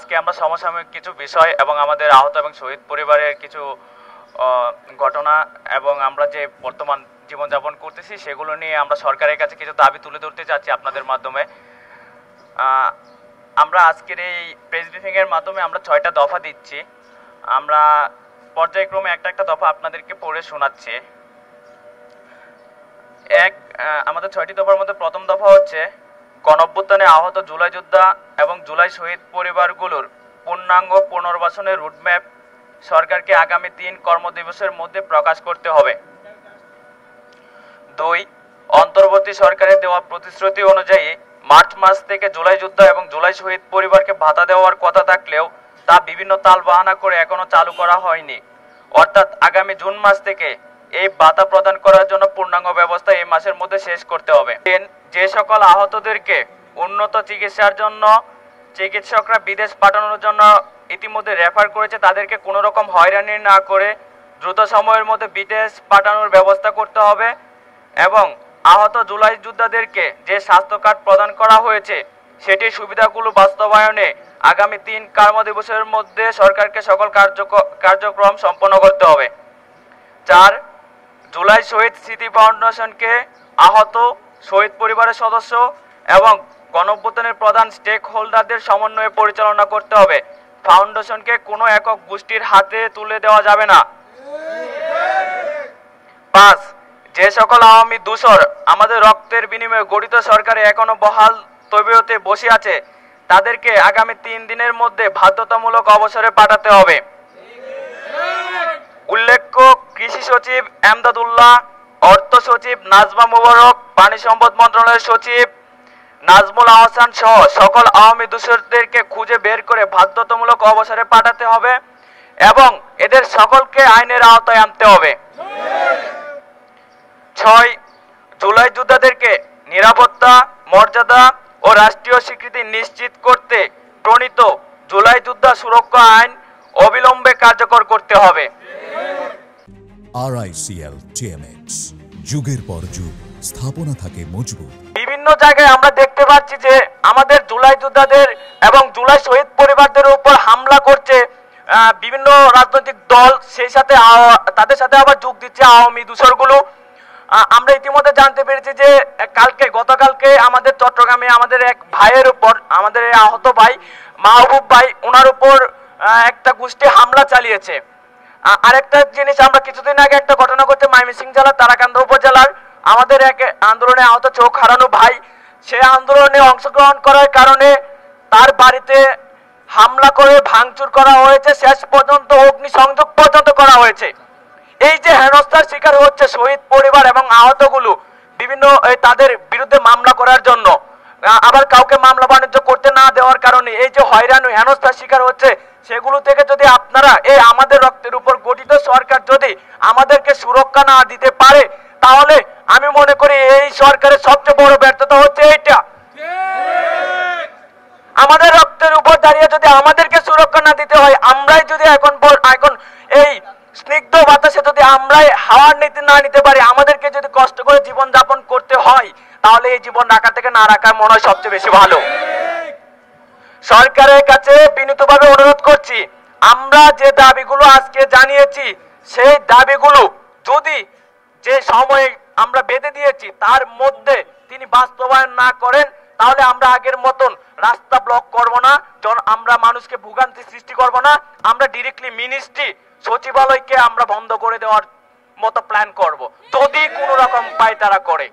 আজকে আমরা সমসাময়িক কিছু বিষয় এবং আমাদের আহত এবং শহীদ পরিবারের কিছু ঘটনা এবং আমরা যে বর্তমান জীবনযাপন করতেছি সেগুলো নিয়ে আমরা সরকারের কাছে কিছু দাবি তুলে ধরতে চাচ্ছি আপনাদের মাধ্যমে। আমরা আজকের এই প্রেস ব্রিফিংয়ের মাধ্যমে আমরা 6টা দফা দিচ্ছি। আমরা পর্যায়ক্রমে একটা দফা আপনাদেরকে পড়ে শোনাচ্ছি। আমাদের 6টি দফার মধ্যে প্রথম দফা হচ্ছে গণঅভ্যুত্থানে আহত জুলাই যোদ্ধা এবং জুলাই শহীদ পরিবারগুলোর পূর্ণাঙ্গ পুনর্বাসনের রুটম্যাপ সরকারকে আগামী 3 কর্মদিবসের মধ্যে প্রকাশ করতে হবে। 2, অন্তর্বর্তী সরকারের দেওয়া প্রতিশ্রুতি অনুযায়ী মার্চ মাস থেকে জুলাই যোদ্ধা এবং জুলাই শহীদ পরিবারকে ভাতা দেওয়ার কথা থাকলেও তা বিভিন্ন তালবাহানা করে এখনো চালু করা হয়নি। অর্থাৎ আগামী জুন মাস থেকে এই ভাতা প্রদান করার জন্য পূর্ণাঙ্গ ব্যবস্থা এই মাসের মধ্যে শেষ করতে হবে। যে সকল আহতদেরকে উন্নত চিকিৎসার জন্য চিকিৎসকরা বিদেশ পাঠানোর জন্য ইতিমধ্যে রেফার করেছে তাদেরকে কোনো রকম হয়রানি না করে দ্রুত সময়ের মধ্যে বিদেশ পাঠানোর ব্যবস্থা করতে হবে এবং আহত জুলাই যোদ্ধাদেরকে যে স্বাস্থ্য কার্ড প্রদান করা হয়েছে সেটির সুবিধাগুলো বাস্তবায়নে আগামী 3 কর্মদিবসের মধ্যে সরকারকে সকল কার্যক্রম সম্পন্ন করতে হবে। 4, জুলাই শহীদ স্মৃতি ফাউন্ডেশনকে আহত শহীদ পরিবারের সদস্য এবং গণঅভ্যুত্থানের প্রধান স্টেক হোল্ডারদের সমন্বয়ে পরিচালনা করতে হবে। ফাউন্ডেশনকে কোনো একক গোষ্ঠীর হাতে তুলে দেওয়া যাবে না। 5, যে সকল আওয়ামী দূষর আমাদের রক্তের বিনিময়ে গঠিত সরকারে এখনো বহাল তবিয়তে বসে আছে তাদেরকে আগামী 3 দিনের মধ্যে বাধ্যতামূলক অবসরে পাঠাতে হবে। উল্লেখ্য, কৃষি সচিব এমদাদুল্লাহ, অর্থ সচিব নাজমা মুবারক, পানি সম্পদ মন্ত্রণালয়ের সচিব নাজমুল আহসান সহ সকল আওয়ামী দূষরদেরকে খুঁজে বের করে বাধ্যতামূলক অবসরে পাঠাতে হবে এবং এদের সকলকে আইনের আওতায় আনতে হবে। 6, জুলাই যোদ্ধাদেরকে নিরাপত্তা, মর্যাদা ও রাষ্ট্রীয় স্বীকৃতি নিশ্চিত করতে প্রণীত জুলাই যোদ্ধা সুরক্ষা আইন অবিলম্বে কার্যকর করতে হবে। RICL TMX, যুগের পর যুগ স্থাপনা থাকে মজবুত। বিভিন্ন জায়গায় আমরা দেখতে পাচ্ছি যে আমাদের জুলাই যোদ্ধাদের এবং জুলাই শহীদ পরিবারদের উপর হামলা করছে বিভিন্ন রাজনৈতিক দল, সেই সাথে তাদের সাথে আবার যোগ দিচ্ছে আওয়ামী দূষরগুলো। আমরা ইতিমধ্যে জানতে পেরেছি যে গতকালকে আমাদের চট্টগ্রামে আমাদের এক ভাইয়ের উপর, আমাদের আহত ভাই মাহবুব ভাই, ওনার উপর একটা গোষ্ঠী হামলা চালিয়েছে। আরেকটা জিনিস, আমরা কিছুদিন আগে একটা ঘটনা ঘটছে ময়মনসিংহ জেলার তারাকান্দা উপজেলার, আমাদের এক আন্দোলনে আহত চোখ হারানো ভাই, সে আন্দোলনে অংশগ্রহণ করার কারণে তার বাড়িতে হামলা করে ভাঙচুর করা হয়েছে, শেষ পর্যন্ত অগ্নিসংযোগ পর্যন্ত করা হয়েছে। এই যে হেনস্থার শিকার হচ্ছে শহীদ পরিবার এবং আহতগুলো বিভিন্ন তাদের বিরুদ্ধে মামলা করার জন্য, আবার কাউকে মামলা বাণিজ্য করতে না দেওয়ার কারণে এই যে হয়রানি হেনস্থার শিকার হচ্ছে, সেগুলো থেকে যদি আপনারা এই আমাদের রক্তের উপর গঠিত সরকার যদি আমাদেরকে সুরক্ষা না দিতে পারে তাহলে আমি মনে করি এই সরকারের সবচেয়ে বড় ব্যর্থতা হচ্ছে এইটা। আমাদের রক্তের উপর দাঁড়িয়ে যদি আমাদেরকে সুরক্ষা না দিতে হয়, আমরাই যদি এখন এই স্নিগ্ধ বাতাসে যদি আমরাই হাওয়ার নীতি না নিতে পারি, আমাদেরকে যদি কষ্ট করে জীবন যাপন করতে হয় তাহলে এই জীবন রাখা থেকে না রাখা মনে হয় সবচেয়ে বেশি ভালো। সরকারের কাছে বিনীতভাবে অনুরোধ করছি, আমরা যে দাবিগুলো আজকে জানিয়েছি সেই দাবিগুলো যদি যে সময়ে আমরা বেঁধে দিয়েছি তার মধ্যে তিনি বাস্তবায়ন না করেন তাহলে আমরা আগের মতন রাস্তা ব্লক করব না, আমরা মানুষকে ভোগান্তি সৃষ্টি করব না, আমরা ডিরেক্টলি মিনিস্ট্রি সচিবালয়কে আমরা বন্ধ করে দেওয়ার মতো প্ল্যান করব যদি কোনো রকম পায় তারা করে।